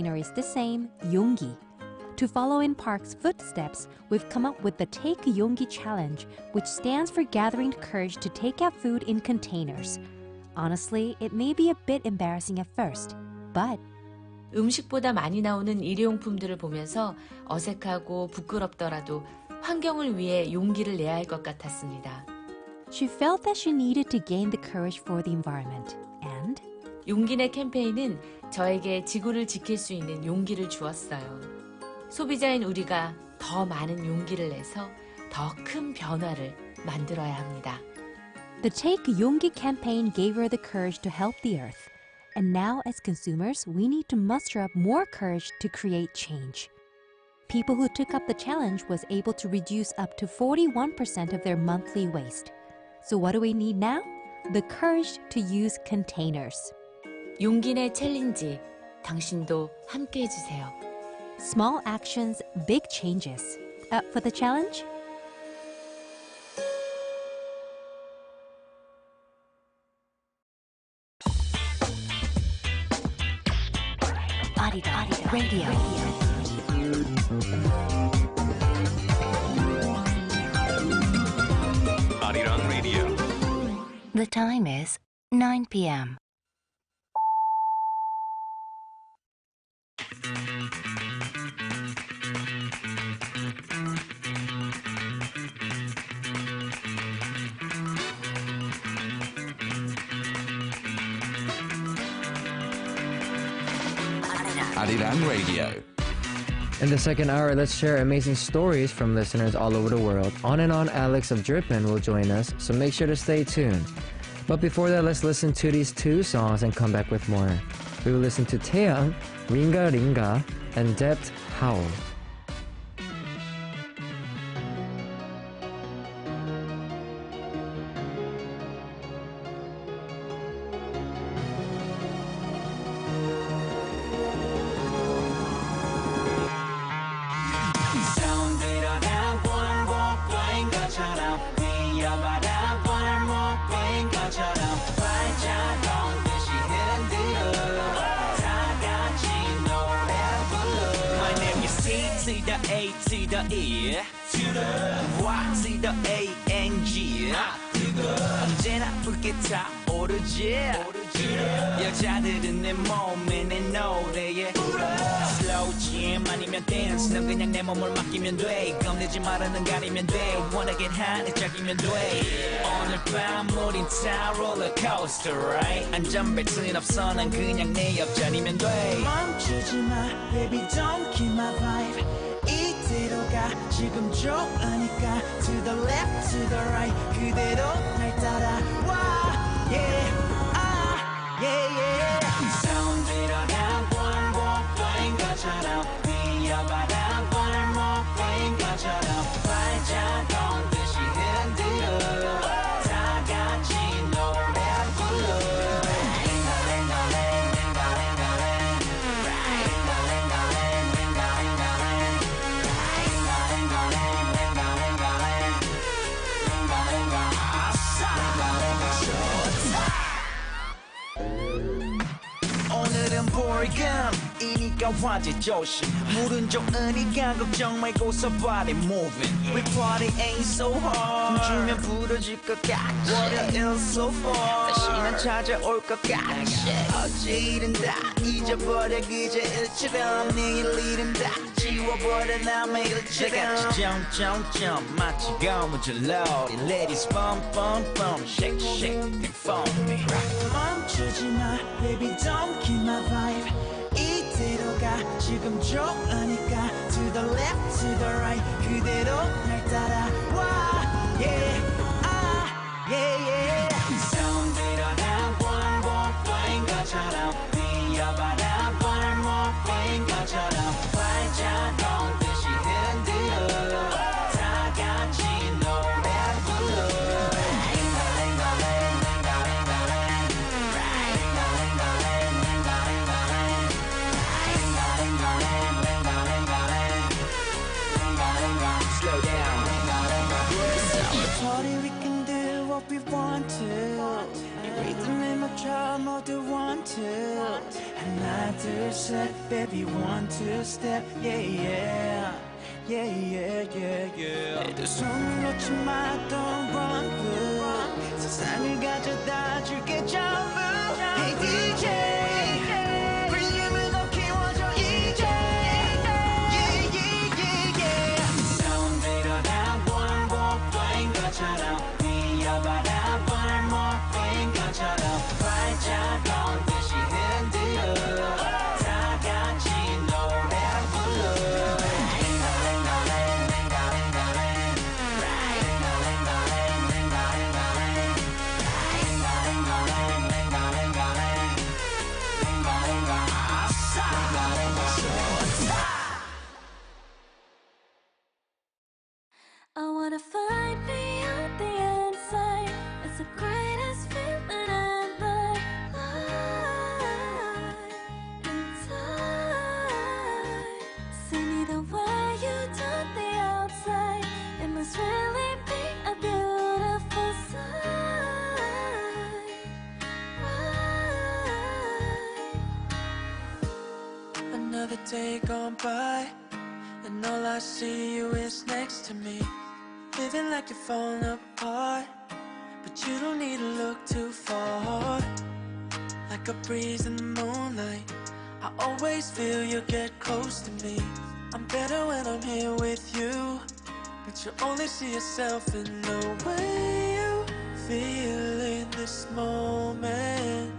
is the same, 용기. To follow in Park's footsteps, we've come up with the Take 용기 challenge, which stands for gathering courage to take out food in containers. Honestly, it may be a bit embarrassing at first, but 음식보다 많이 나오는 일회용품들을 보면서 어색하고 부끄럽더라도 환경을 위해 용기를 내야 할 것 같았습니다. she felt that she needed to gain the courage for the environment. And 용기내 캠페인은 저에게 지구를 지킬 수 있는 용기를 주었어요. 소비자인 우리가 더 많은 용기를 내서 더 큰 변화를 만들어야 합니다. the Take 용기 campaign gave her the courage to help the earth. And now, as consumers, we need to muster up more courage to create change. People who took up the challenge was able to reduce up to 41% of their monthly waste. So what do we need now? The courage to use containers. 용기내 챌린지, 당신도 함께 해주세요. Small actions, big changes. Up for the challenge? Radio. Ariran Radio. The time is 9 p.m. Ariran Radio. In the second hour, let's share amazing stories from listeners all over the world. On and on, Alex of Japan will join us, so make sure to stay tuned. But before that, let's listen to these two songs and come back with more. We will listen to Taeyang, Ringa Ringa, and Depth Howl. 언제나 붉게 타오르지 여자들은 내 몸에 내 노래에 Slow jam 아니면 dance 넌 그냥 내 몸을 맡기면 돼 겁내지 말아 넌 가리면 돼 원하게 하는 짝이면 돼 오늘 밤 우린 타 롤러코스터 right 안전벨트는 없어 난 그냥 내 옆자리면 돼 멈추지 마 baby don't kill my vibe 이대로 가 지금 좋으니까 To the left, to the right 그대로 날 따라와 Yeah, ah, yeah, yeah Sound 일어나 원곡인 것처럼 뛰어봐라 발목인 것처럼 발자국 듯이 흔들어 다 같이 노래 불러 볼감이니까 화제 조심 물은 좋으니까 걱정 말고서 body moving We party ain't so hard 춤추면 부러질 것 같지 월요일 so far 다시는 찾아올 것 같지 어제 일은 다 잊어버려 그저 일처럼 내일 일은 다 지워버려 남의 일처럼 점점점 마치 고무줄로 Ladies bum bum bum shake shake then for me 멈추지 마 baby don't kill my vibe 이대로 가 지금 좋으니까 To the left to the right 그대로 날 따라와 Yeah ah yeah yeah Sound 일어나 원곡인 것처럼 뛰어봐라 발목인 것처럼 발자국 듯이 흔들어 다 같이 노래 불러 Slow down Sorry we can do what we want to 리듬에 맞춰 모두 one two 하나 둘 셋 baby one two step yeah yeah yeah yeah yeah yeah 내 두 손을 놓지 마 don't run good 세상을 가져다 줄게 전부 Hey DJ 볼륨을 더 키워줘 이제 Yeah yeah yeah yeah Sound 들어라 반복된 것처럼 뛰어봐라 반복된 것처럼 발자국 듯이 흔들어 다 같이 노래를 불러 I wanna find me on the inside. It's the greatest feeling in my life. Inside, see me the way you do the outside. It must really be a beautiful sight. Right. Another day gone by, and all I see you is next to me. Living like you're falling apart, but you don't need to look too far. Like a breeze in the moonlight, I always feel you get close to me. I'm better when I'm here with you, but you only see yourself in the way you feel in this moment.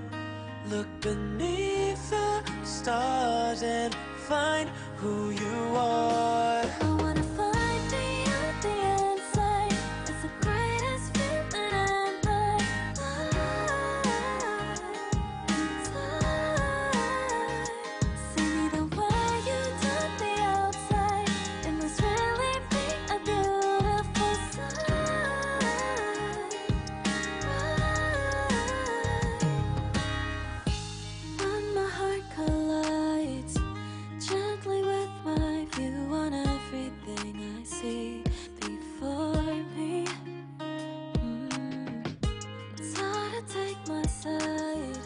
Look beneath the stars and find who you are. I wanna find me on the inside. It's the greatest feeling in my life. Inside, see me the way you do the outside. It must really be a beautiful sight. Right. When my heart collides gently with my view on everything I see before me. It's hard to take my side,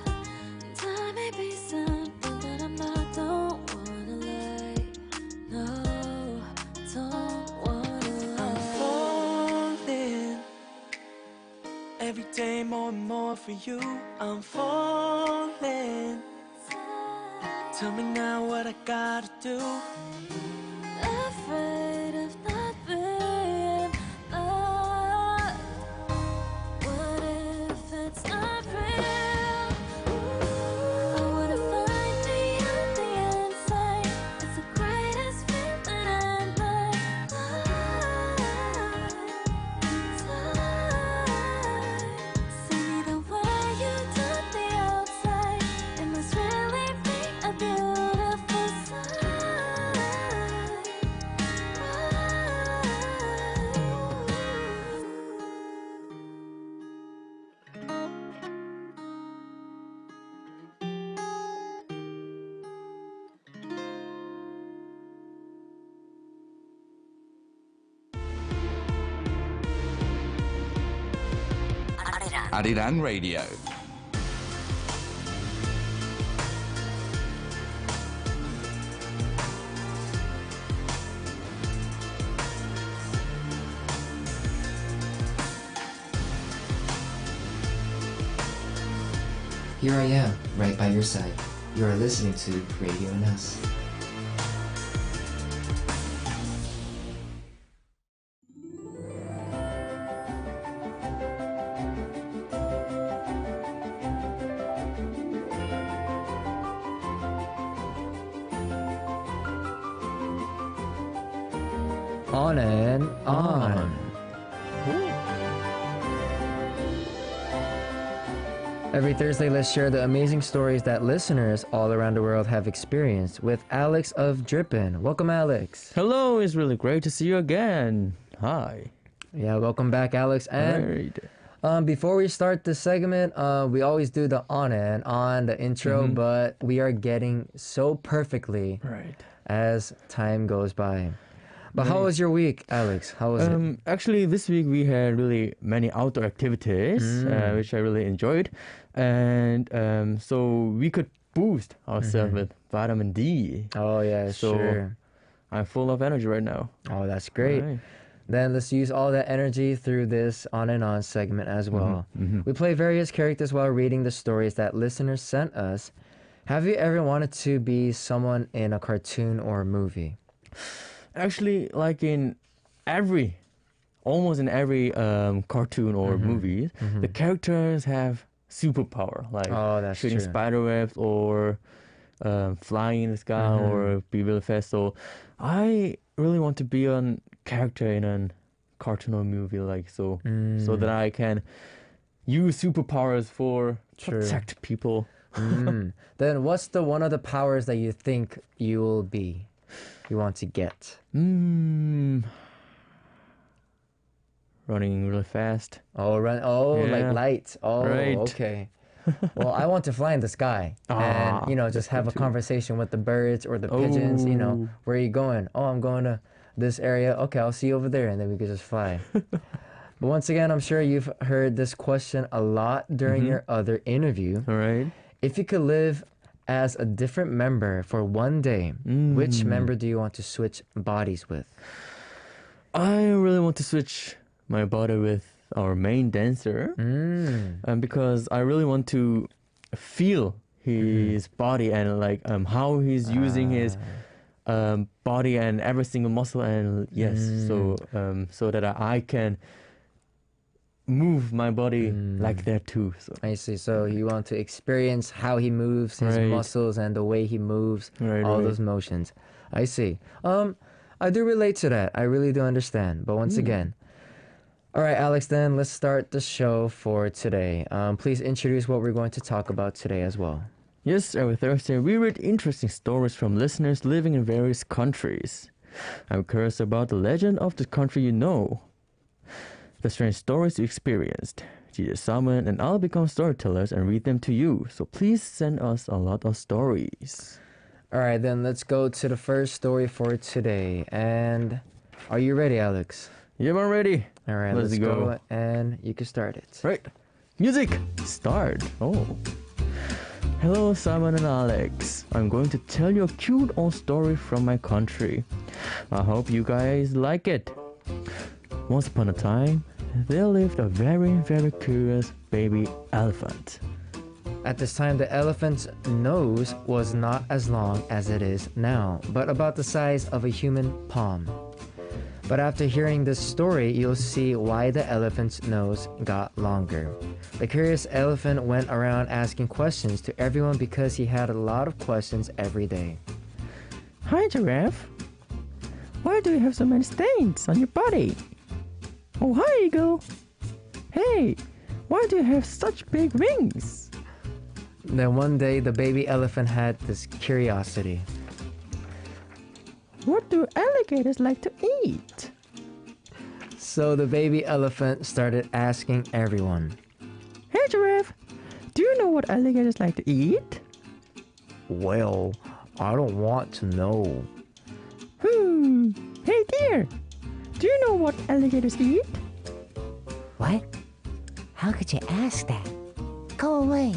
and I may be something that I'm not. Don't wanna lie, no, don't wanna I'm lie. falling every day more and more for you. I'm falling. Tell me now what I gotta do. Afraid of not being loved. What if it's not real? I wanna find me on the inside. It's the greatest feeling in my life. Inside, see me the way you do the outside. It must really be a beautiful sight. Ariran Radio. Here I am, right by your side. You are listening to RADIONUS. On and on. Every Thursday, let's share the amazing stories that listeners all around the world have experienced with Alex of Drippin'. Welcome, Alex. Hello, it's really great to see you again. Hi. Yeah, welcome back, Alex. And before we start the segment, we always do the on and on, the intro, but we are getting so perfectly Right. as time goes by. But how was your week, Alex? How was it? Actually, this week we had really many outdoor activities, which I really enjoyed. And so we could boost ourselves with vitamin D. Oh, yeah, So sure. I'm full of energy right now. Oh, that's great. Right. Then let's use all that energy through this on and on segment as well. We play various characters while reading the stories that listeners sent us. Have you ever wanted to be someone in a cartoon or a movie? Actually, like almost in every cartoon or movie, the characters have superpower, like Oh, that's shooting true. spider webs or flying in the sky or be really fast. So I really want to be a character in a cartoon or movie, like so that I can use superpowers for True. protect people. Then what's the one of the powers that you think you want to get? Running really fast. Oh, run! Oh, like Yeah. light. Oh, Right. okay. Well, I want to fly in the sky and just have a conversation with the birds or the pigeons. Oh. Where are you going? Oh, I'm going to this area. Okay, I'll see you over there, and then we could just fly. But once again, I'm sure you've heard this question a lot during your other interview. All right. If you could live as a different member for one day, which member do you want to switch bodies with? I really want to switch my body with our main dancer, because I really want to feel his body and like how he's using his body and every single muscle, and so that I can move my body like that too. So I see. So you want to experience how he moves, his Right. muscles, and the way he moves, Right, all right. those motions. I see. I do relate to that. I really do understand. But once again, all right, Alex, then let's start the show for today. Please introduce what we're going to talk about today as well. yes, every Thursday we read interesting stories from listeners living in various countries. I'm curious about the legend of the country you know, the strange stories you experienced. Jesus, Simon, and I'll become storytellers and read them to you. So please send us a lot of stories. All right, then let's go to the first story for today. And are you ready, Alex? Yep, I'm ready. All right, Let's let's go. go. And you can start it. Right. Music. Start. Oh. Hello, Simon and Alex. I'm going to tell you a cute old story from my country. I hope you guys like it. Once upon a time, there lived a very, very curious baby elephant. At this time, the elephant's nose was not as long as it is now, but about the size of a human palm. But after hearing this story, you'll see why the elephant's nose got longer. The curious elephant went around asking questions to everyone because he had a lot of questions every day. Hi, Giraffe. Why do you have so many stains on your body? Oh, hi, Eagle. Hey, why do you have such big wings? Then one day, the baby elephant had this curiosity. What do alligators like to eat? So the baby elephant started asking everyone. Hey, Giraffe, do you know what alligators like to eat? Well, I don't want to know. Hey, dear, do you know what alligators eat? What? How could you ask that? Go away.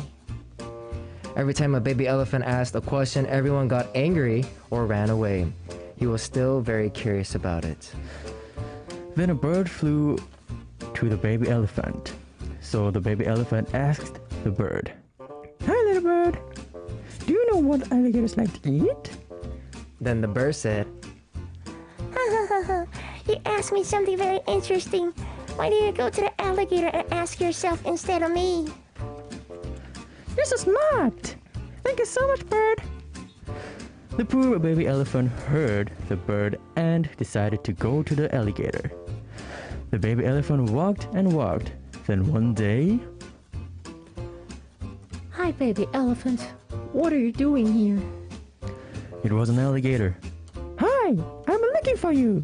Every time a baby elephant asked a question, everyone got angry or ran away. He was still very curious about it. Then a bird flew to the baby elephant. So the baby elephant asked the bird, Hi, little bird, do you know what alligators like to eat? Then the bird said, You asked me something very interesting. Why do you go to the alligator and ask yourself instead of me? You're so smart. Thank you so much, bird. The poor baby elephant heard the bird and decided to go to the alligator. The baby elephant walked and walked. Then one day, Hi, baby elephant. What are you doing here? it was an alligator. Hi, I'm looking for you.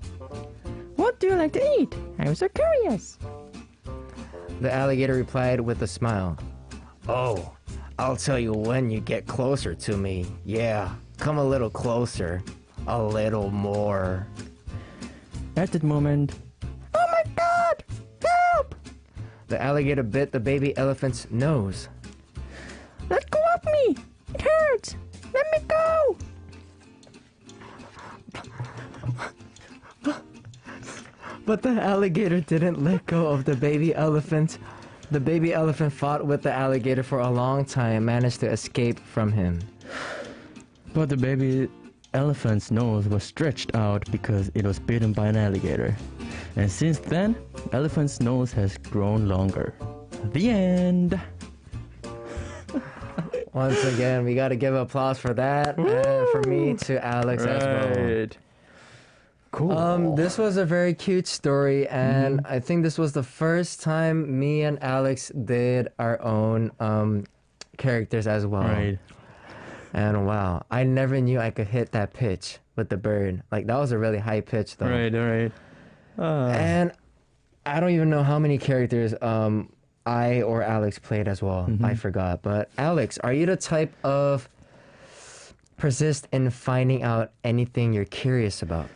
What do you like to eat? I'm so curious. The alligator replied with a smile. Oh, I'll tell you when you get closer to me. Yeah, come a little closer. A little more. At that moment, Oh my god! Help! The alligator bit the baby elephant's nose. Let go of me! It hurts! Let me go! But the alligator didn't let go of the baby elephant. The baby elephant fought with the alligator for a long time and managed to escape from him. but the baby elephant's nose was stretched out because it was bitten by an alligator. And since then, elephant's nose has grown longer. The end. Once again, we gotta give applause for that, and for me to Alex as well. Cool. This was a very cute story, and I think this was the first time me and Alex did our own characters as well. Right. And wow, I never knew I could hit that pitch with the bird. Like, that was a really high pitch, though. Right, right. And I don't even know how many characters I or Alex played as well. I forgot. But Alex, are you the type of persist in finding out anything you're curious about?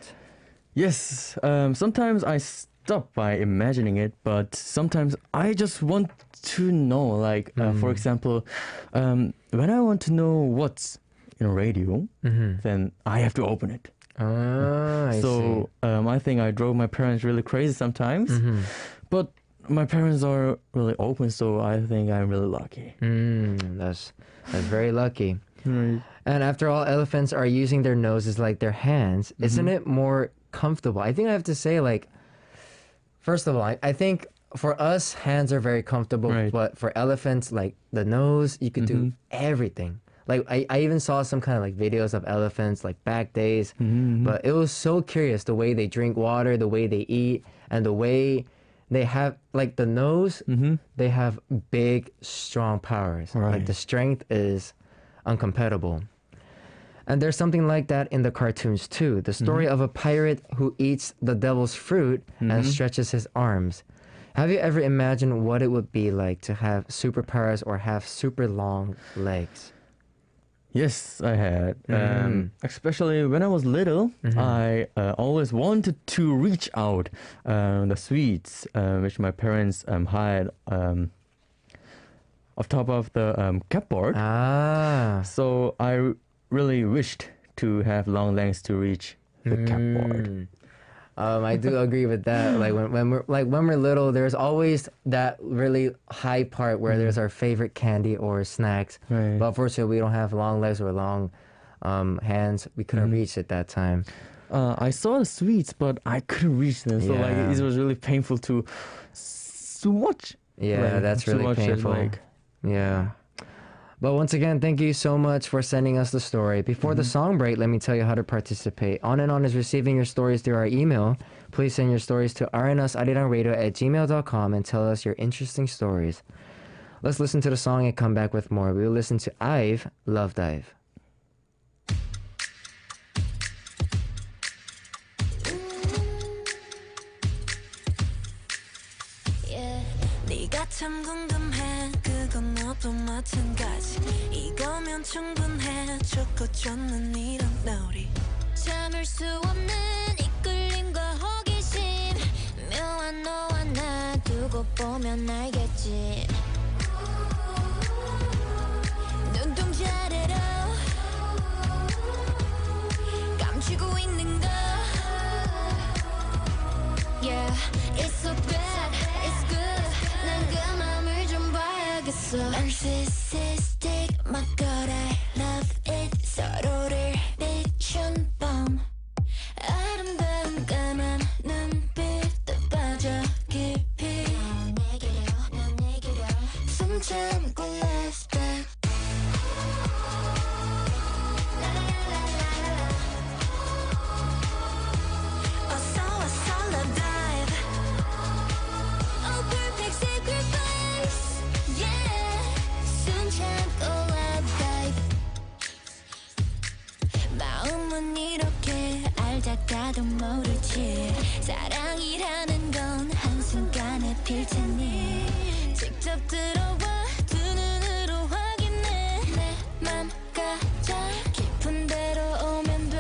Yes, sometimes I stop by imagining it, but sometimes I just want to know, like, for example, when I want to know what's in a radio, then I have to open it. I see. I think I drove my parents really crazy sometimes, but my parents are really open, so I think I'm really lucky. That's very lucky. Right. And after all, elephants are using their noses like their hands. Isn't it more comfortable? I think I have to say, like, first of all, I think for us, hands are very comfortable, Right. but for elephants, like the nose, you could do everything. Like, I even saw some kind of like videos of elephants, like back days, but it was so curious the way they drink water, the way they eat, and the way they have, like, the nose, they have big, strong powers. Like, Right. the strength is uncompatible. And there's something like that in the cartoons too. The story of a pirate who eats the devil's fruit and stretches his arms. Have you ever imagined what it would be like to have superpowers or have super long legs? Yes, I had. Especially when I was little, I always wanted to reach out the sweets which my parents hide off top of the cupboard. So I really wished to have long legs to reach the cupboard. I do agree with that. Like when we're little, there's always that really high part where there's our favorite candy or snacks. Right. But unfortunately, we don't have long legs or long hands. We couldn't reach it that time. I saw the sweets, but I couldn't reach them. So like Yeah. it was really painful to watch. Yeah, like, that's to really watch it, painful. like, Yeah. But once again, thank you so much for sending us the story. Before the song break, let me tell you how to participate. On and On is receiving your stories through our email. Please send your stories to rnusarirangradio@gmail.com and tell us your interesting stories. Let's listen to the song and come back with more. We will listen to IVE, Love Dive. 네가 참 궁금해 그건 너도 마찬가지 이거면 충분해 좋고 좋는 이런 놀이 참을 수 없는 이끌림과 호기심 묘한 너와 나 두고 보면 알겠지 눈동자래로 감추고 있는 거 Yeah, it's so bad, it's good 난 그 맘을 좀 봐야겠어 Narcissistic, my god, I love it 서로를 비춘 밤 아름다운 까만 눈빛도 빠져 깊이 넌 내게로 숨 참고 let's dive 어서 love dive Oh perfect sacrifice Yeah 숨 참고 love dive 마음은 이렇게 알다가도 모르지 사랑이라는 건 한순간에 필 테니 직접 들어와 두 눈으로 확인해 내 맘 가장 깊은 데로 오면 돼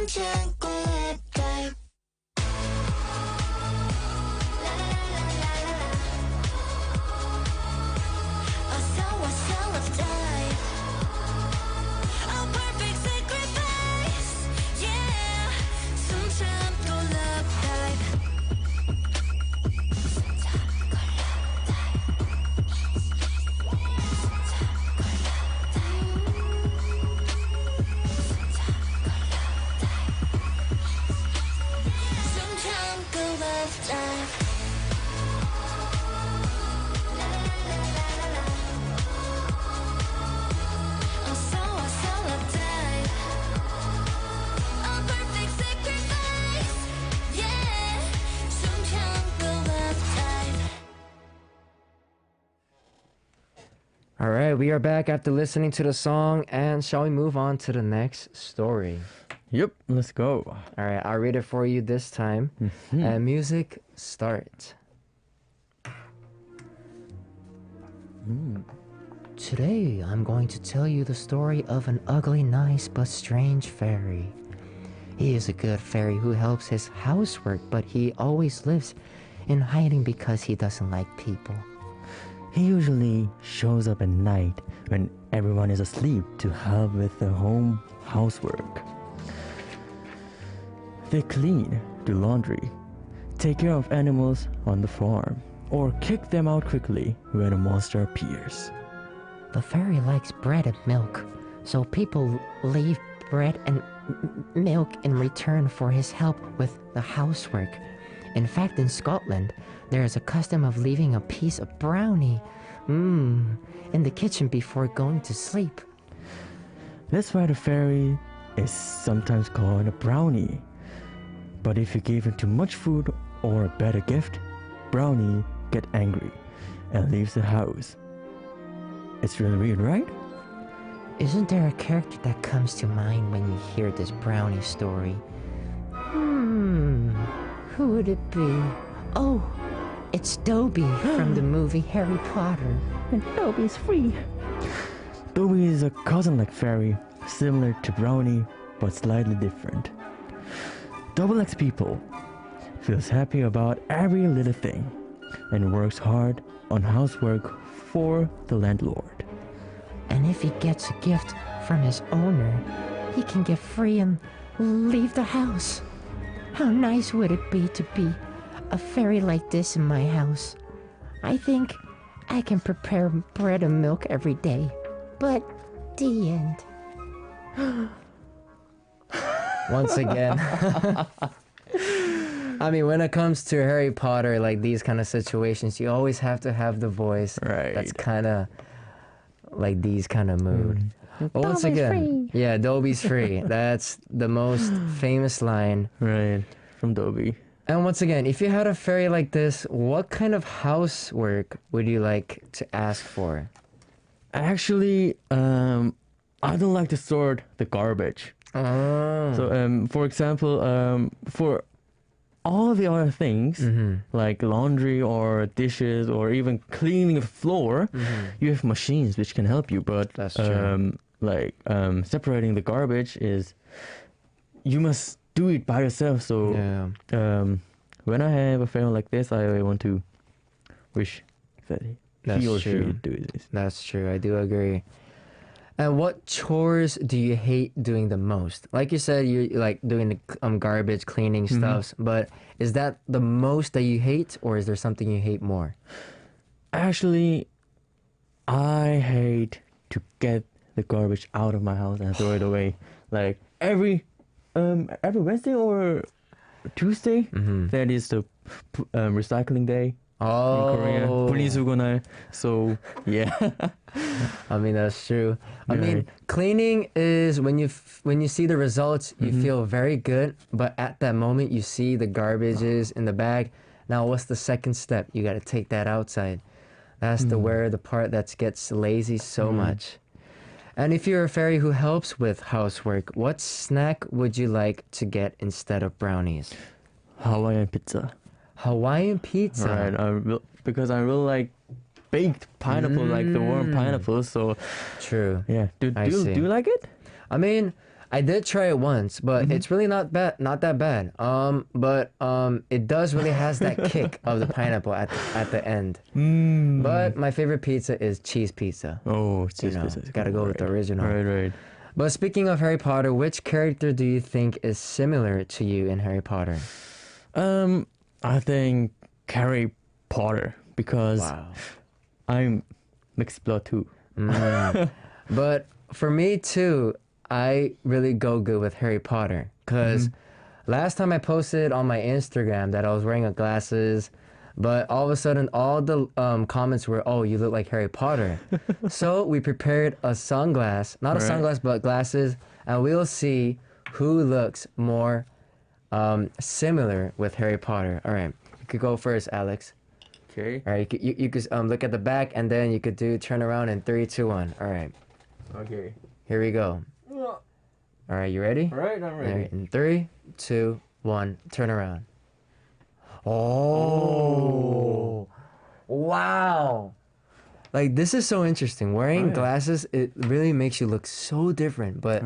참고 lip dive. Let's dive. A perfect sacrifice. Yeah. 숨 참고 love dive. 숨 참고 love dive. All right, we are back after listening to the song, and shall we move on to the next story? Yep, let's go. All right, I'll read it for you this time. And music start. Today, I'm going to tell you the story of an ugly, nice, but strange fairy. He is a good fairy who helps his housework, but he always lives in hiding because he doesn't like people. He usually shows up at night when everyone is asleep to help with the home housework. They clean, do laundry, take care of animals on the farm, or kick them out quickly when a monster appears. The fairy likes bread and milk, so people leave bread and milk in return for his help with the housework. In fact, in Scotland, there is a custom of leaving a piece of brownie in the kitchen before going to sleep. That's why the fairy is sometimes called a brownie. But if you give him too much food or a better gift, brownie get angry and leaves the house. It's really weird, right? Isn't there a character that comes to mind when you hear this brownie story? Who would it be? Oh, it's Dobby from the movie Harry Potter. And Dobby's free. Dobby is a cousin-like fairy, similar to Brownie, but slightly different. Dobby likes people, feels happy about every little thing, and works hard on housework for the landlord. And if he gets a gift from his owner, he can get free and leave the house. How nice would it be to be a fairy like this in my house? I think I can prepare bread and milk every day. But the end. Once again. I mean, when it comes to Harry Potter, like these kind of situations, you always have to have the voice that's kind of like these kind of mood. But once again, yeah, Dobby's free. That's the most famous line. Right, from Dobby. And once again, if you had a fairy like this, what kind of housework would you like to ask for? Actually, I don't like to sort the garbage. Oh. So, for example, for all the other things, like laundry or dishes or even cleaning the floor, you have machines which can help you. But that's true. Separating the garbage is, you must do it by yourself. So when I have a family like this, I want to wish that he or she do this. That's true. I do agree. And what chores do you hate doing the most? Like you said, you like doing the garbage, cleaning stuff, but is that the most that you hate, or is there something you hate more? Actually, I hate to get the garbage out of my house and throw it away. Like every Wednesday or Tuesday, that is the recycling day. Oh, in Korea, 분리수거날. So yeah, I mean that's true. I mean, cleaning is when you see the results, you feel very good. But at that moment, you see the garbages in the bag. Now, what's the second step? You got to take that outside. That's the part that gets lazy so much. And if you're a fairy who helps with housework, what snack would you like to get instead of brownies? Hawaiian pizza. Hawaiian pizza. Right, because I really like baked pineapple, like the warm pineapple. So true. yeah, do you like it? I mean, I did try it once, but it's really not that bad. But it does really has that kick of the pineapple at the end. But my favorite pizza is cheese pizza. Oh, cheese pizza. Gotta go with the original. Right. But speaking of Harry Potter, which character do you think is similar to you in Harry Potter? I think Harry Potter because I'm mixed blood too. But for me too, I really go good with Harry Potter because last time I posted on my Instagram that I was wearing glasses, but all of a sudden all the comments were, "Oh, you look like Harry Potter." So we prepared a sunglass, not a sunglass, but glasses, and we'll see who looks more similar with Harry Potter. All right, you could go first, Alex. Okay. All right, you could look at the back, and then you could do turn around in 3, 2, 1. All right. Okay. Here we go. All right, you ready? All right, I'm ready. All right, in 3, 2, 1, turn around. Oh. Wow. Like, this is so interesting. Wearing glasses, it really makes you look so different. But,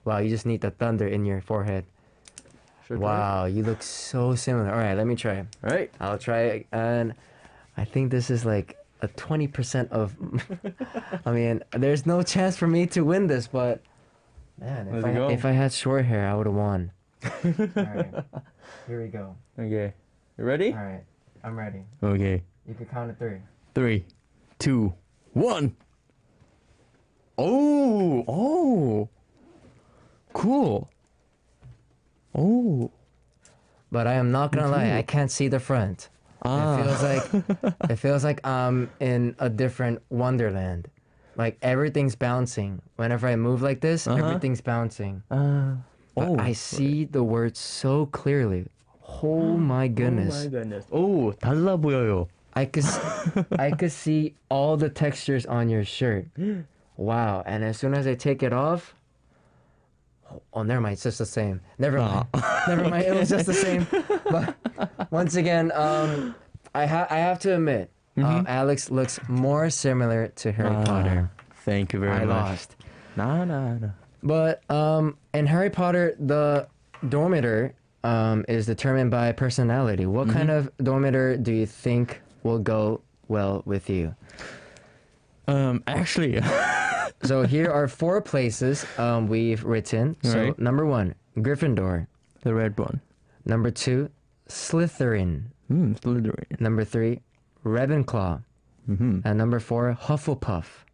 wow, you just need the thunder in your forehead. Wow, you look so similar. All right, let me try. All right. I'll try it. And I think this is like a 20% of... I mean, there's no chance for me to win this, but... Man, if I had short hair, I would have won. All right, here we go. Okay. You ready? All right, I'm ready. Okay. You can count to 3. 3, 2, 1. Oh. Cool. Oh. But I am not gonna lie, I can't see the front. It feels like I'm in a different wonderland. Like everything's bouncing. Whenever I move like this, everything's bouncing. But I see the words so clearly. Oh my goodness. 오, 달라 보여요. I could see all the textures on your shirt. Wow. And as soon as I take it off, oh, never mind. It's just the same. Never mind. Never mind. It was just the same. But once again, I have to admit, Alex looks more similar to Harry Potter. Thank you very much. I lost. No. But in Harry Potter, the dormitor is determined by personality. What kind of dormitor do you think will go well with you? Actually... So here are 4 places we've written. So number 1, Gryffindor. The red one. Number 2, Slytherin. Slytherin. Number 3, Ravenclaw. And number 4, Hufflepuff.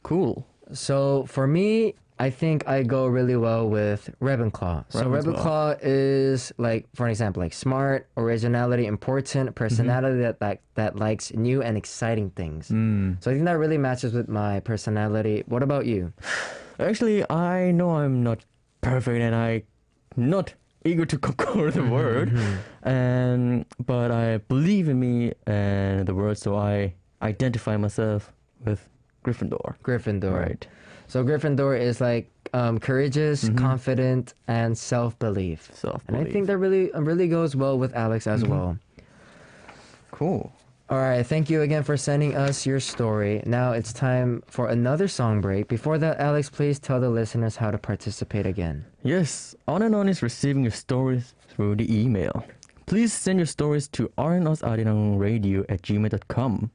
Cool. So for me, I think I go really well with Ravenclaw. So Ravenclaw is like, for an example, like smart, originality, important, personality that likes new and exciting things. So I think that really matches with my personality. What about you? Actually, I know I'm not perfect and I'm not eager to conquer the world. But I believe in me and the world, so I identify myself with Gryffindor. Gryffindor. Right. So Gryffindor is like courageous, confident, and self-belief. And I think that really goes well with Alex as well. Cool. All right, thank you again for sending us your story. Now it's time for another song break. Before that, Alex, please tell the listeners how to participate again. Yes, On and On is receiving your stories through the email. Please send your stories to rnusarinangradio@gmail.com.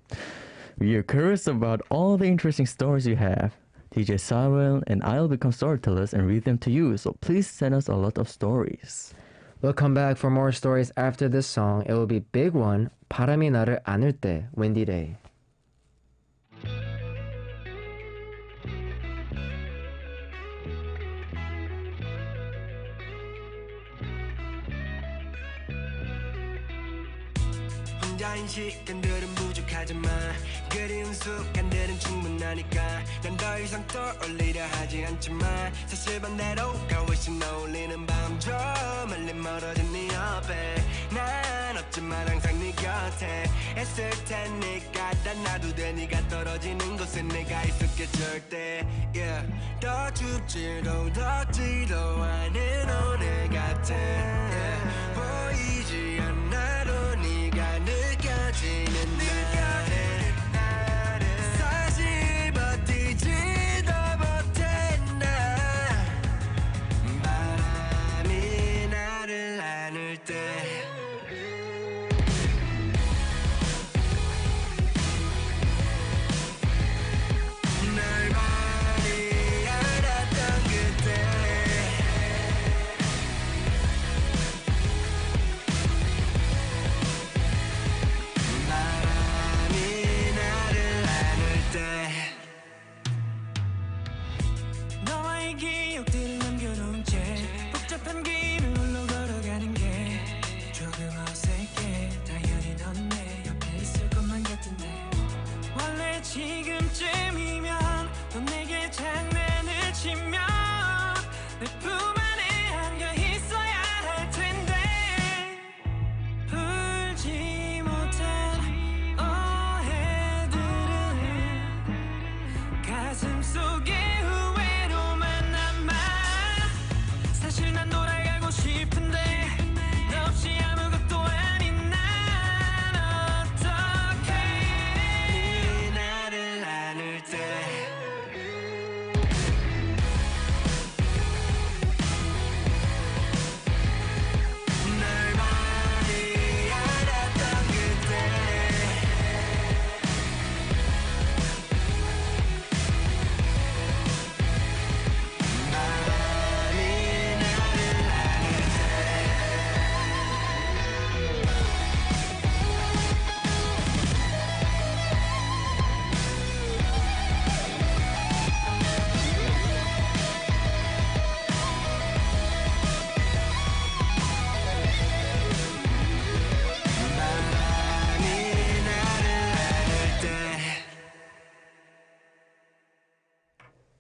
We are curious about all the interesting stories you have. DJ Cyril and I'll become storytellers and read them to you, so please send us a lot of stories. We'll come back for more stories after this song. It will be Big One, 바람이 나를 안을 때, Windy Day. 혼자인 시간들은 부족하지만 그리운 순간들은 충분하니까 난 더 이상 떠올리려 하지 않지만 사실 반대로가 훨씬 어울리는 밤 좀 멀리 멀어진 네 옆에 난 없지만 항상 네 곁에 애쓸 테니까 다 놔두되 네가 떨어지는 곳에 내가 있을게 절대 yeah. 더 춥지도 덥지도 않은 오늘 같아 yeah. 보이지 않아도 네가 느껴지는 날에 사실 버티지도 못했나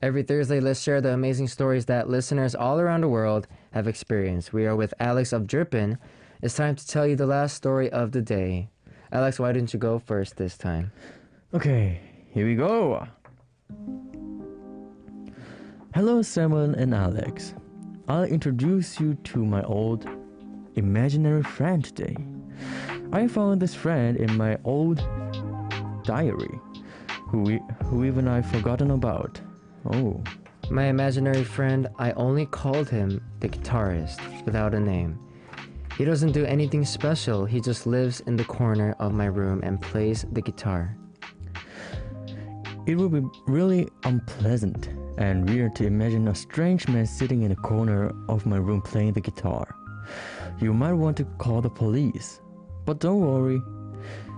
Every Thursday, let's share the amazing stories that listeners all around the world have experienced. We are with Alex of Drippin'. It's time to tell you the last story of the day. Alex, why didn't you go first this time? Okay, here we go. Hello, Simon and Alex. I'll introduce you to my old imaginary friend today. I found this friend in my old diary, who even I've forgotten about. Oh. My imaginary friend, I only called him the guitarist without a name. He doesn't do anything special, he just lives in the corner of my room and plays the guitar. It would be really unpleasant and weird to imagine a strange man sitting in a corner of my room playing the guitar. You might want to call the police, but don't worry.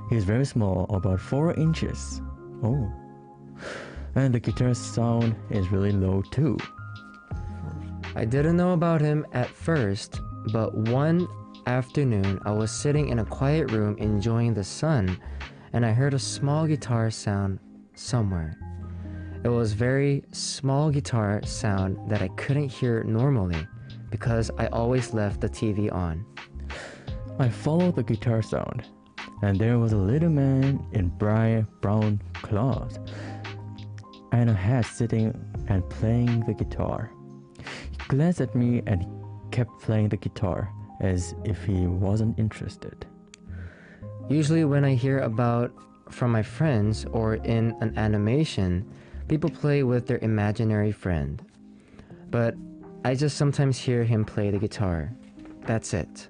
He's very small, about 4 inches. Oh. And the guitar sound is really low too. I didn't know about him at first, but one afternoon I was sitting in a quiet room enjoying the sun, and I heard a small guitar sound somewhere. It was very small guitar sound that I couldn't hear normally because I always left the TV on. I followed the guitar sound, and there was a little man in bright brown clothes and a hat sitting and playing the guitar. He glanced at me and he kept playing the guitar as if he wasn't interested. Usually when I hear about from my friends or in an animation, people play with their imaginary friend. But I just sometimes hear him play the guitar. That's it.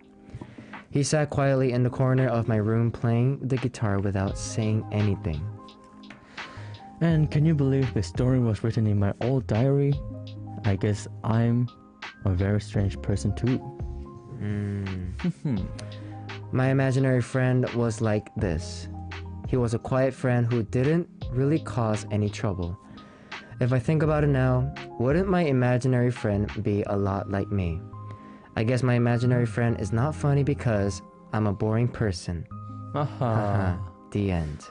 He sat quietly in the corner of my room playing the guitar without saying anything. And can you believe the story was written in my old diary? I guess I'm a very strange person too. My imaginary friend was like this. He was a quiet friend who didn't really cause any trouble. If I think about it now, wouldn't my imaginary friend be a lot like me? I guess my imaginary friend is not funny because I'm a boring person. The end.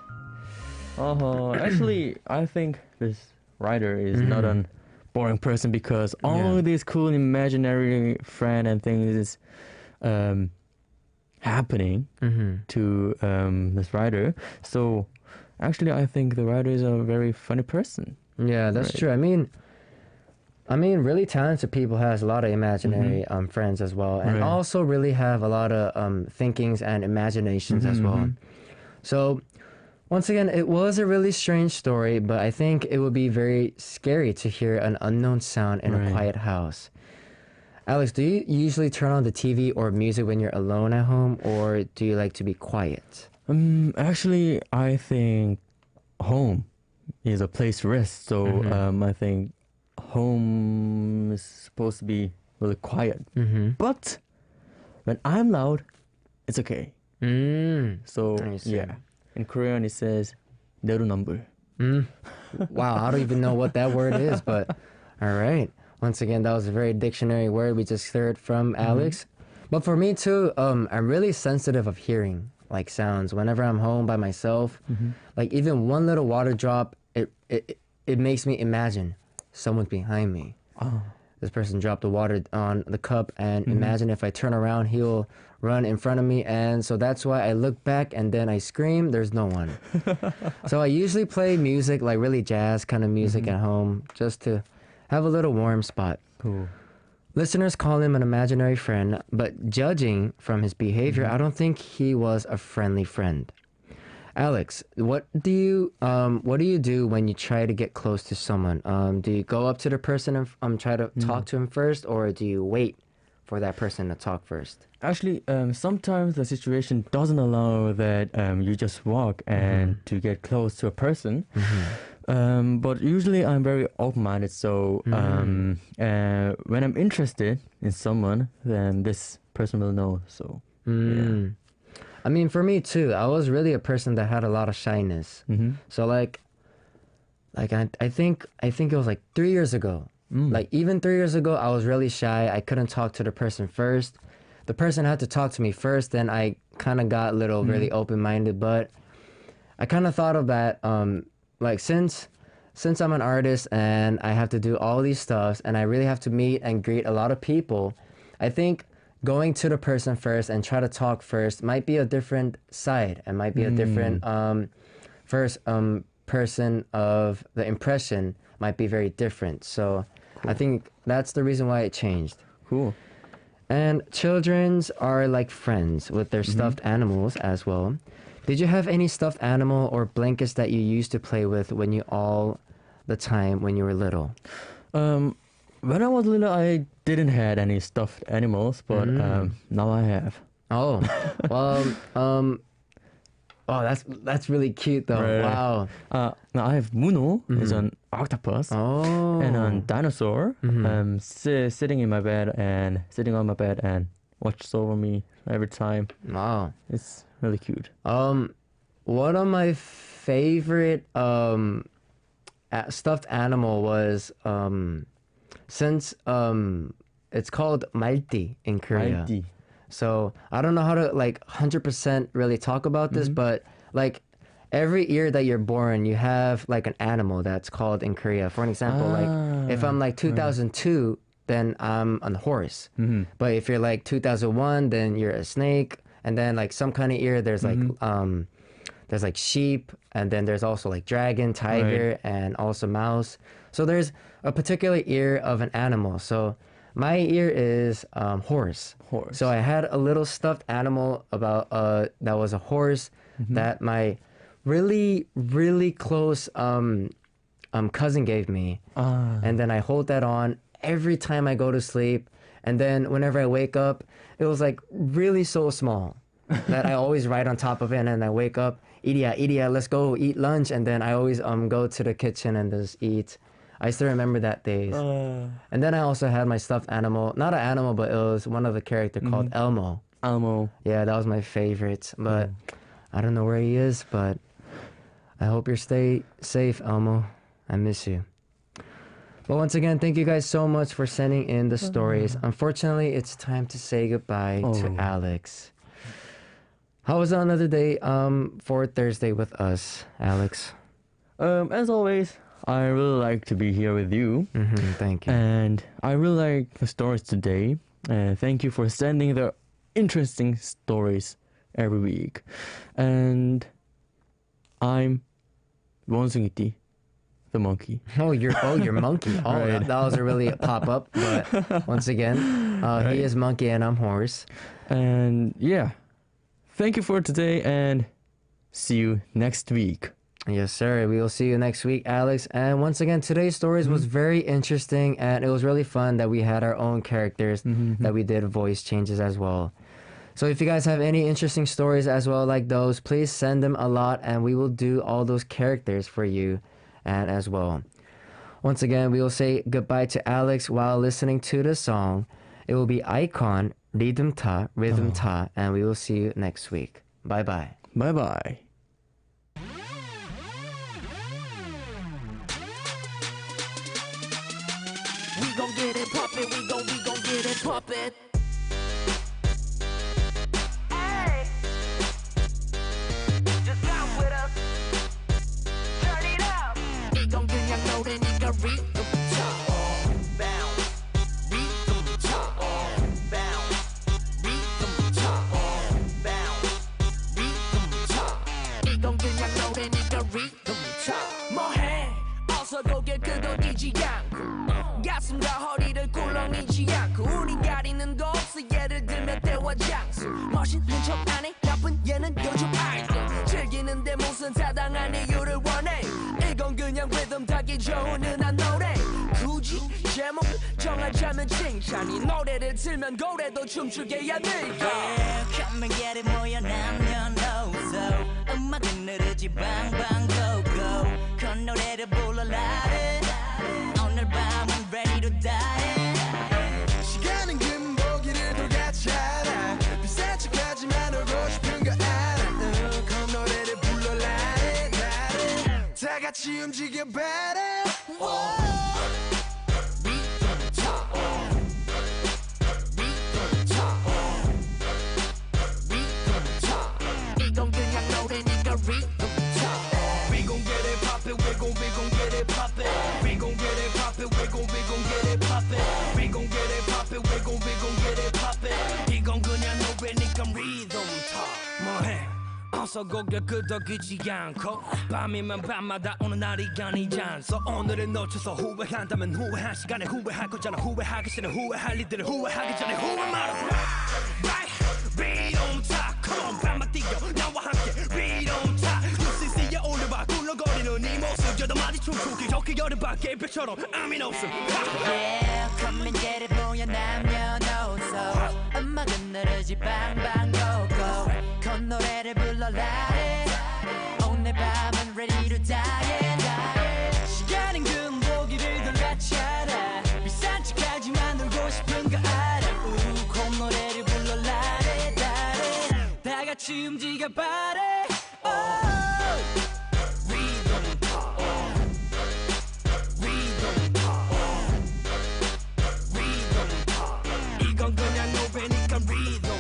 Actually, I think this writer is not a boring person because all these cool imaginary friend and things is happening to this writer. So actually, I think the writer is a very funny person. Yeah, that's true. I mean, really talented people has a lot of imaginary friends as well, and also really have a lot of thinkings and imaginations as well. So, once again, it was a really strange story, but I think it would be very scary to hear an unknown sound in a quiet house. Alex, do you usually turn on the TV or music when you're alone at home, or do you like to be quiet? Actually, I think home is a place to rest. So I think home is supposed to be really quiet. But when I'm loud, it's okay. So yeah, in Korean it says 내로남불. Wow, I don't even know what that word is, but all right. Once again, that was a very dictionary word we just heard from Alex. But for me too, I'm really sensitive of hearing like sounds. Whenever I'm home by myself, like even one little water drop, it makes me imagine someone's behind me. This person dropped the water on the cup, and imagine if I turn around, he'll run in front of me. And so that's why I look back and then I scream, there's no one. So I usually play music, like really jazz kind of music at home, just to have a little warm spot. Cool. Listeners call him an imaginary friend, but judging from his behavior, I don't think he was a friendly friend. Alex, what do you do when you try to get close to someone? Do you go up to the person and try to talk to him first, or do you wait for that person to talk first? Actually, sometimes the situation doesn't allow that you just walk and to get close to a person. But usually I'm very open-minded, so when I'm interested in someone, then this person will know. So yeah. I mean, for me too, I was really a person that had a lot of shyness. So like I think it was like 3 years ago. Like even 3 years ago, I was really shy. I couldn't talk to the person first. The person had to talk to me first. Then I kind of got a little really open-minded. But I kind of thought of that, like since since I'm an artist and I have to do all these stuffs and I really have to meet and greet a lot of people, I think going to the person first and try to talk first might be a different side and might be a different first person of the impression might be very different. So I think that's the reason why it changed. Cool. And children's are like friends with their stuffed animals as well. Did you have any stuffed animal or blankets that you used to play with when you all the time when you were little? When I was little, I didn't had any stuffed animals, but now I have. Oh, well, oh, that's really cute though. Right. Wow. Now I have Muno, is an octopus, Oh. and a dinosaur, sitting on my bed and watches over me every time. Wow. It's really cute. One of my favorite stuffed animal was since it's called 말띠 in Korea. 말띠. So I don't know how to like 100% really talk about this, but like every year that you're born, you have like an animal that's called in Korea. For an example, like if I'm like 2002, then I'm a horse. But if you're like 2001, then you're a snake. And then like some kind of year, there's like sheep, and then there's also like dragon, tiger, and also mouse. So there's a particular ear of an animal. So my ear is horse. So I had a little stuffed animal about that was a horse that my really close cousin gave me, and then I hold that on every time I go to sleep. And then whenever I wake up, it was like really so small that I always ride on top of it, and I wake up, Idia, let's go eat lunch, and then I always go to the kitchen and just eat. I still remember that days. And then I also had my stuffed animal, not an animal, but it was one of the character called Elmo. Elmo. Yeah, that was my favorite. But I don't know where he is, but I hope you stay safe, Elmo. I miss you. But once again, thank you guys so much for sending in the stories. Unfortunately, it's time to say goodbye to Alex. How was another day for Thursday with us, Alex? As always, I really like to be here with you. Thank you. And I really like the stories today. Thank you for sending the interesting stories every week. And I'm 원숭이띠, the monkey. Oh, you're monkey. Oh, Right. that was a really pop up. But once again, he is monkey and I'm horse. And yeah, thank you for today and see you next week. Yes, sir. We will see you next week, Alex. And once again, today's stories was very interesting, and it was really fun that we had our own characters, that we did voice changes as well. So if you guys have any interesting stories as well like those, please send them a lot, and we will do all those characters for you and as well. Once again, we will say goodbye to Alex while listening to the song. It will be Icon, Rhythm Ta, and we will see you next week. Bye-bye. Bye-bye. We gon' get it poppin', we gon' get it poppin'. Hey, just come with us. Turn it up. 이건 그냥 노래니까 rhythm 쳐. Bounce, rhythm 쳐. Bounce, rhythm 쳐. Bounce, rhythm 쳐. 이건 그냥 노래니까 rhythm 쳐. 뭐해? 어서 고개 끄덕이지 않고. 가슴과 허리를 꿀렁이지 않고 우린 가리는 거 없어 예를 들면 때와 장소 멋있는 척 안해 나쁜 얘는 요즘 아이돌 즐기는데 무슨 타당한 이유를 원해 이건 그냥 리듬 타기 좋은 흔한 노래 굳이 제목 정하자면 칭찬이 노래를 틀면 고래도 춤추게 해야 네가 Come and get it 모여 남녀노소 음악은 느르지 방방 고고 그 노래를 불러라 오늘 밤은 ready to die 시간은 금보기를 돌같잖아 비싼 척하지만 울고 싶은 거 알아 그 노래를 불러라 나를 다 같이 움직여 봐라 Rhythm 쳐 Rhythm 쳐 Rhythm 쳐 이건 그냥 노래니까 rhythm 쳐 We gon' get it poppin', we gon' get it poppin'. 앉아서 고개 끄덕이지 않고 밤이면 밤마다 오는 날이 아니지 않소 오늘을 놓쳐서 후회한다면 후회한 시간에 후회할 거잖아 후회하기 싫은 후회할 일들을 후회하기 전에 후회 말아 Right Read on top Come on 밤만 뛰어 나와 함께 Read on top UCC에 올려봐 굴러거리는 이 모습 여덟 마디 춤추기 좋게 여름밖에 별처럼 아민 없음 Yeah come and get it 보여 남녀노소 음악은 느르지 방방 go go 콧노래를 불러라 오늘 밤은 ready to die 시간은 금보기를 돌같잖아 비싼 척하지만 놀고 싶은 거 알아 콧노래를 불러라 다 같이 움직여 봐라 이건 그냥 노래니까 rhythm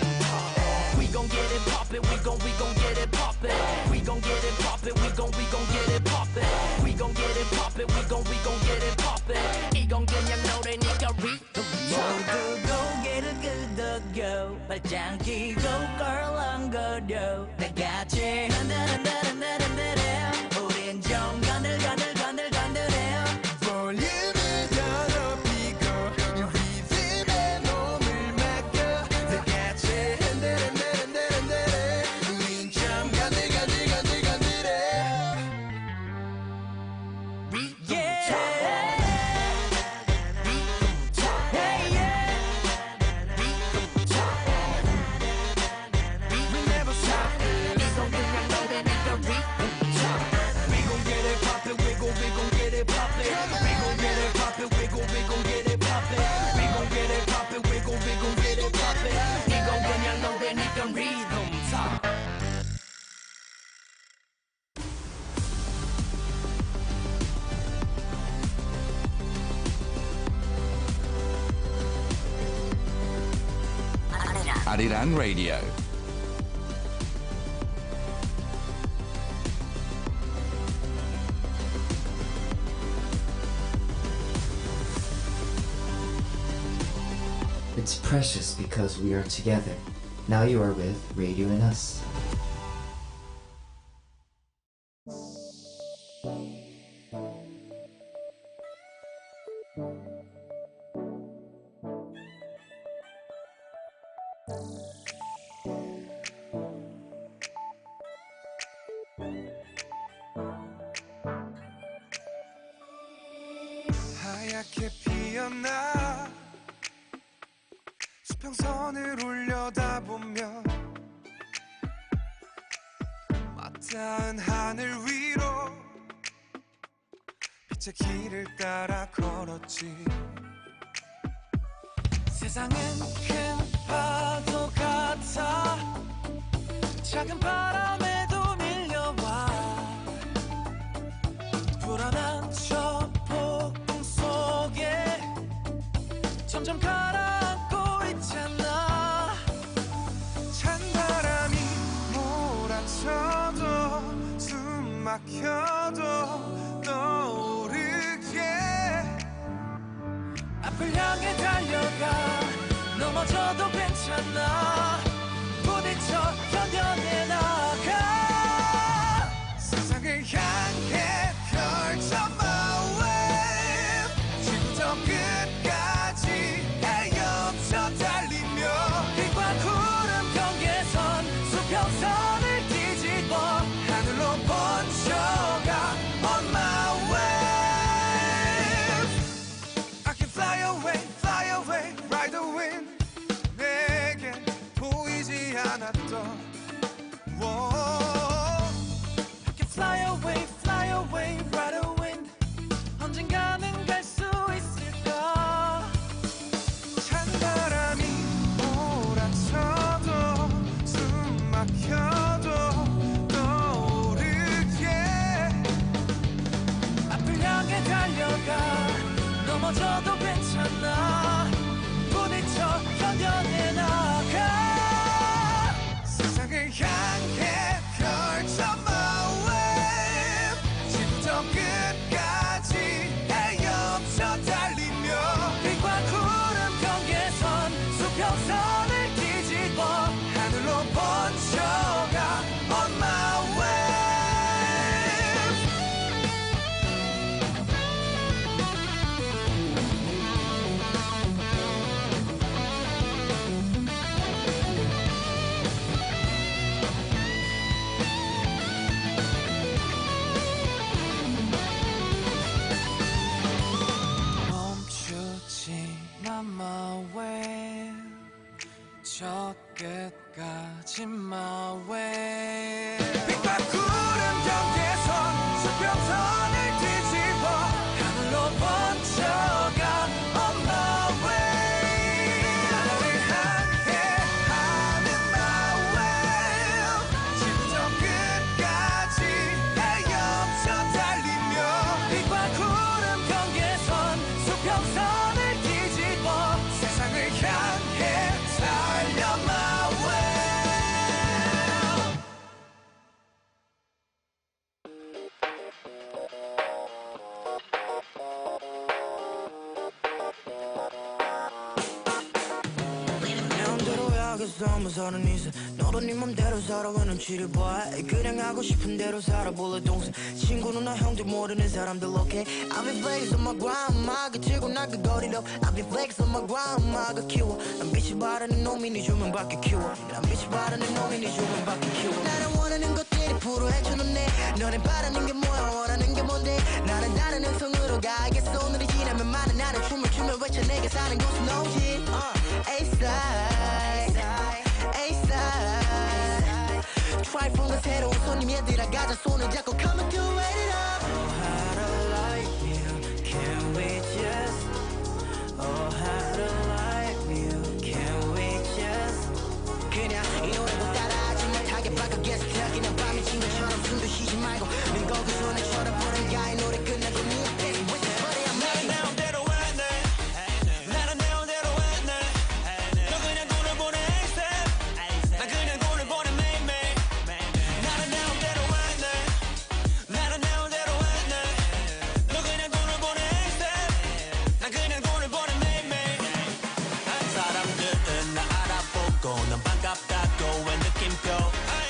We gon' get it poppin', we gon' get it poppin'. We gon' get it poppin', we gon' get it poppin'. We gon' get it poppin', we gon' get it poppin'. 이건 그냥 노래니까 rhythm 모두 고개를 끄덕여 발짱 끼고 껄렁거려 다같이 흔들흔들흔들흔들어 우린 좀 건들건들건들건들해 볼륨을 더 높이고 이 리듬에 몸을 맡겨 다같이 흔들흔들흔들흔들어 우린 좀 건들건들건들건들해 아리랑 라디오. It's precious because we are together. Now you are with RADIONUS. 하얗게 피었나 수평선을 올려다보면 맞닿은 하늘 위로 빛의 길을 따라 걸었지 세상은 큰 파도 같아 작은 바람에도 밀려와 불안한 저 폭풍 속에 점점 가라앉고 있잖아 찬바람이 몰아쳐도 숨 막혀도 떠오르게 앞을 향해 달려가 넘어져도 괜찮아 부딪혀 견뎌내 나가 세상을 향해 펼쳐 my way 지구저 끝까지 헤엄쳐 달리며 빛과 구름 경계선 수평선을 뒤집어 하늘로 번져 저 끝까지 my way 빛과 구름 경계선 수평선을 뒤집어 하늘로 번져가 on my way 너를 향해 하는 my way 지구적 끝까지 헤엄쳐 달리며 빛과 구름 경계선 수평선을 뒤집어 세상을 향해 달려 my way 맘대로 약해서 무서운 이세 너도 네 맘대로 살아가 눈치를 봐 그냥 하고 싶은 대로 살아볼래 동생 친구 누나 형들 모르는 사람들 okay I'll be flex on my grind 막을 치고 나그 거리로 I'll be flex on my grind 막을 키워 난 빛이 바라는 놈이 네 주문 밖에 키워 난 빛이 바라는 놈이 네 주문 밖에 키워 나는 원하는 것들이 불어해주는데 너는 바라는 게 뭐야 원하는 게 뭔데 나는 다른 행성으로 가야겠어 오늘이 지나면 많은 나는 춤을 추며 외쳐 내가 사는 곳은 오지 A-side A-side 트라이폰과 새로운 손님 얘들아 가자 손을 잡고 come and do it up Oh how to like you Can we just Oh how to like you Can we just 그냥 이 노래도 따라하지 못하게 바꿔겠어 그냥 밤이 친구처럼 숨도 쉬지 말고 넌 거기 손을 쳐다보는 가이 노래 끝나고 네 앞에서 whisper but I'm 나는 내 맘대로 했네 나는 내 맘대로 했네 너 그냥 돈을 보내 ASAP 난 그냥 돈을 보내 매일매일 나는 내 맘대로 했네 나는 내 맘대로 했네 너 그냥 돈을 보내 ASAP 난 그냥 돈을 보내 매일매일 사람들은 나 알아보고 넌 반갑다고 왜 느낌표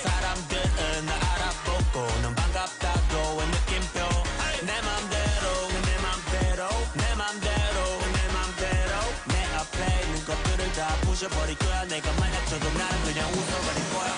사람들은 나 알아보고 넌 반갑다고 왜 느낌표 내 맘대로 내 맘대로 내 맘대로 내 맘대로 내 앞에 있는 것들을 다 부셔버릴 거야 내가 만약 쳐도 나는 그냥 웃어버릴 거야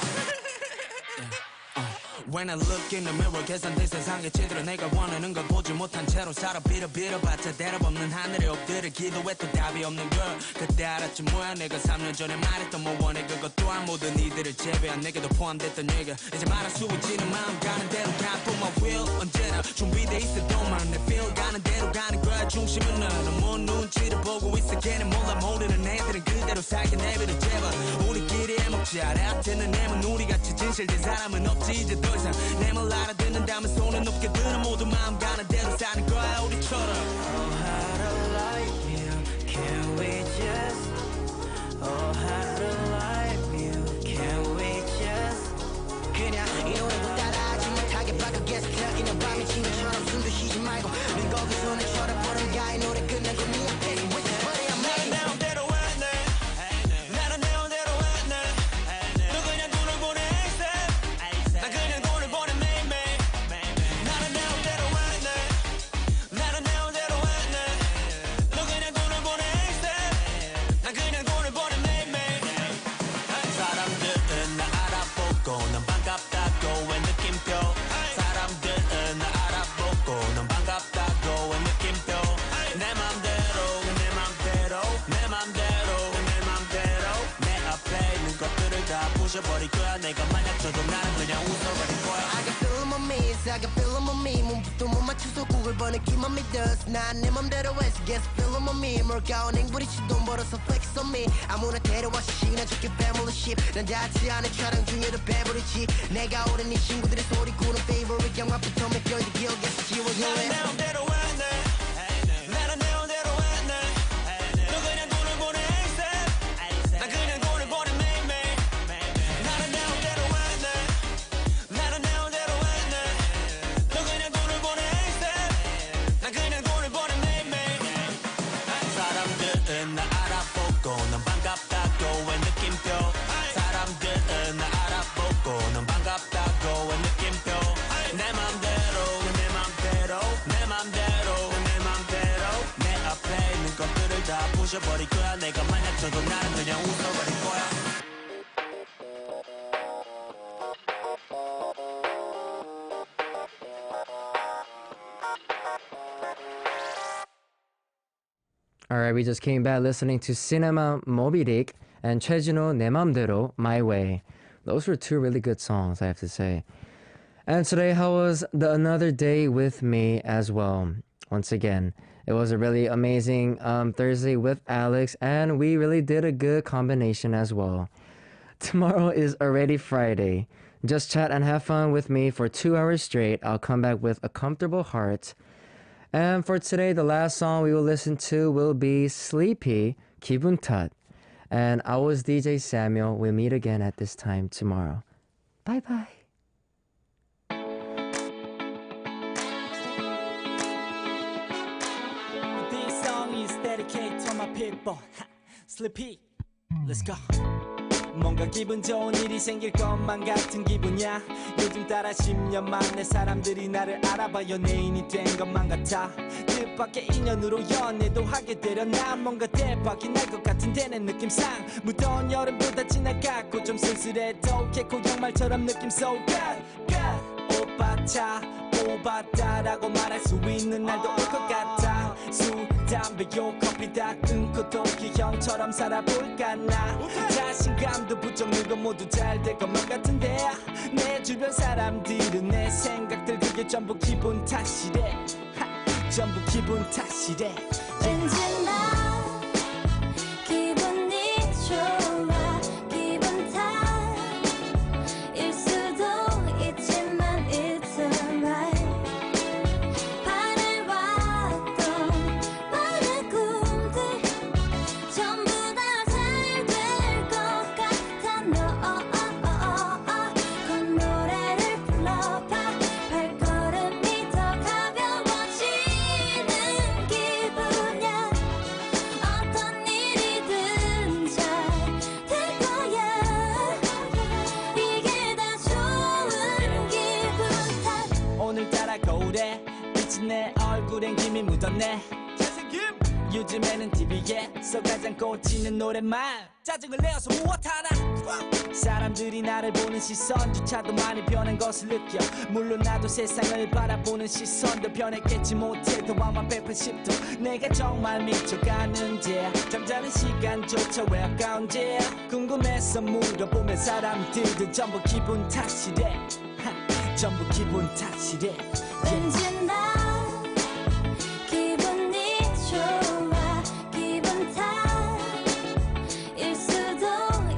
When I look in the mirror 계산된 세상에 제대로 내가 원하는 걸 보지 못한 채로 살아 빌어봤자 대답 없는 하늘에 엎드려 기도해도 답이 없는 걸 그때 알았지 뭐야 내가 3년 전에 말했던 뭐 원해 그것 또한 모든 이들을 제외한 내게도 포함됐던 얘기 이제 말할 수 있지는 마음 가는 대로 가 put my will 언제나 준비돼 있어도만 내 feel 가는 대로 가는 거야 중심은 너는 뭔 눈치를 보고 있어 걔는 몰라 모르는 애들은 그대로 살게 내버려 제발 우리끼리 해먹지 알아듣는 내면 우리같이 진실된 사람은 없지 이제 더 이상 내 말 알아듣는다면 손을 높게 들어 모두 마음 가는 대로 사는 거야 우리처럼 Oh how to like you Can we just Oh how to like you Can we just 그냥 이 노래도 따라하지 못하게 바꿔겠어 그냥 밤이 친구처럼 숨도 쉬지 말고 넌 거기 손을 쳐다보는 가이 노래 끝나고 네 앞에서 whisper but I'm 나는 내 맘대로 했네 나는 내 맘대로 했네 너 그냥 돈을 보내 ASAP 난 그냥 돈을 보내 매일매일 나는 내 맘대로 했네 나는 내 맘대로 했네 너 그냥 돈을 보내 ASAP 난 그냥 돈을 보내 매일매일 사람들은 나 알아보고 넌 반갑다고 왜 느낌표 사람들은 나 알아보고 넌 반갑다고 왜 느낌표 내 맘대로 내 맘대로 내 맘대로 내 맘대로 내 앞에 있는 것들을 다 부셔버릴 거야 내가 만약 쳐도 나는 그냥 웃어버릴 거야 I can feel in my miss, I can feel in my me 몸부터 못 맞춰서 구글번 느낌만 믿었어 난 내 맘대로 해서 계속 feel in my me 몰가온 행부리치 돈 벌어서 flex on me 아무나 데려와 시시나 좋게 패물러 ship 난 닿지 않은 촬영 중에도 배부르지 내가 오른 이 친구들의 소리 꾸는 favorite 영화부터 몇 개월도 기억에서 지워져 나는 내 맘대로 했네 나는 내 맘대로 했네 너 그냥 돈을 보내 ASAP 난 그냥 돈을 보내 매일매일 나는 내 맘대로 했네 나는 내 맘대로 했네 너 그냥 돈을 보내 ASAP 난 그냥 돈을 보내 매일매일 사람들은 나 알아보고 넌 반갑다고 왜 느낌표 사람들은 나 알아보고 넌 반갑다고 왜 느낌표 내 맘대로 내 맘대로 내 맘대로 내 맘대로 내 앞에 있는 것들을 다 부셔버릴 거야 내가 만약 쳐도 나는 그냥 웃어버릴 거야 All right, we just came back listening to Cinema Moby Dick and 최진호 내 맘대로 My Way. Those were two really good songs, I have to say. And today, how was the another day with me as well? Once again, it was a really amazing Thursday with Alex, and we really did a good combination as well. Tomorrow is already Friday. Just chat and have fun with me for 2 hours straight. I'll come back with a comfortable heart. And for today, the last song we will listen to will be Sleepy, 기분 탓. And I was DJ Samuel. We'll meet again at this time tomorrow. Bye bye. This song is dedicated to my people. Sleepy. Let's go. 뭔가 기분 좋은 일이 생길 것만 같은 기분이야. 요즘 따라 10년 만에 사람들이 나를 알아봐 연예인이 된 것만 같아. 뜻밖의 인연으로 연애도 하게 되려 난 뭔가 대박이 날 것 같은데 내 느낌상 무더운 여름보다 지나갔고 좀 쓸쓸해도 개코 양말처럼 느낌 so good good. 오빠 차 뽑았다라고 말할 수 있는 날도 올 것 같아. 술, 담배요, 커피 다 끊고 도끼형처럼 살아볼까 나. 자신감도 부쩍 늘고 모두 잘 될 것만 같은데 내 주변 사람들은 내 생각들 그게 전부 기분 탓이래. 전부 기분 탓이래. 왠지 나 기분이 좋아 기분 탓일 수도 있지만 it's alright. 바래왔던 많은 꿈들 전부 다 잘 될 것 같아. 너 그 노래를 불러봐. 발걸음이 더 가벼워지는 기분이야. 어떤 일이든 잘 될 거야. 이게 다 좋은 기분 탓. 오늘따라 거울에 비친 내 얼굴엔 김이 묻었네. 잘생김 요즘에는 TV에서 가장 꽂히는 노래만 짜증을 내어서 무엇하나. 사람들이 나를 보는 시선조차도 많이 변한 것을 느껴. 물론 나도 세상을 바라보는 시선도 변했겠지 못해도 아마 180도 내가 정말 미쳐가는지 잠자는 시간조차 왜 아까운지 궁금해서 물어보면 사람들도 전부 기분 탓이래. 전부 기분 탓이래. 왠지 나 기분이 좋아 기분 탓일 수도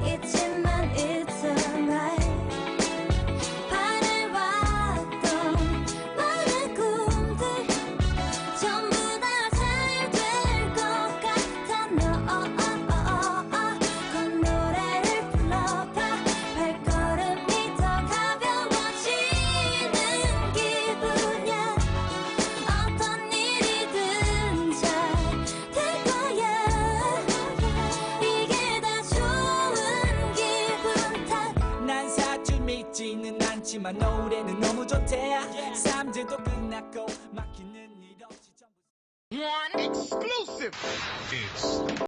있지만 it's alright. 바래왔던 많은 꿈들 전부 다 잘 될 것 같아. 너 그 노래를 불러봐. 발걸음이 더 가벼워지는 기분이야. 어떤 일이든 잘 될 거야. 이게 다 좋은 기분 탓. 난 사실 믿지는 않지만 노래는 너무 좋대. 삼재도 끝났고 막히는 일 없이 전부 One exclusive. It's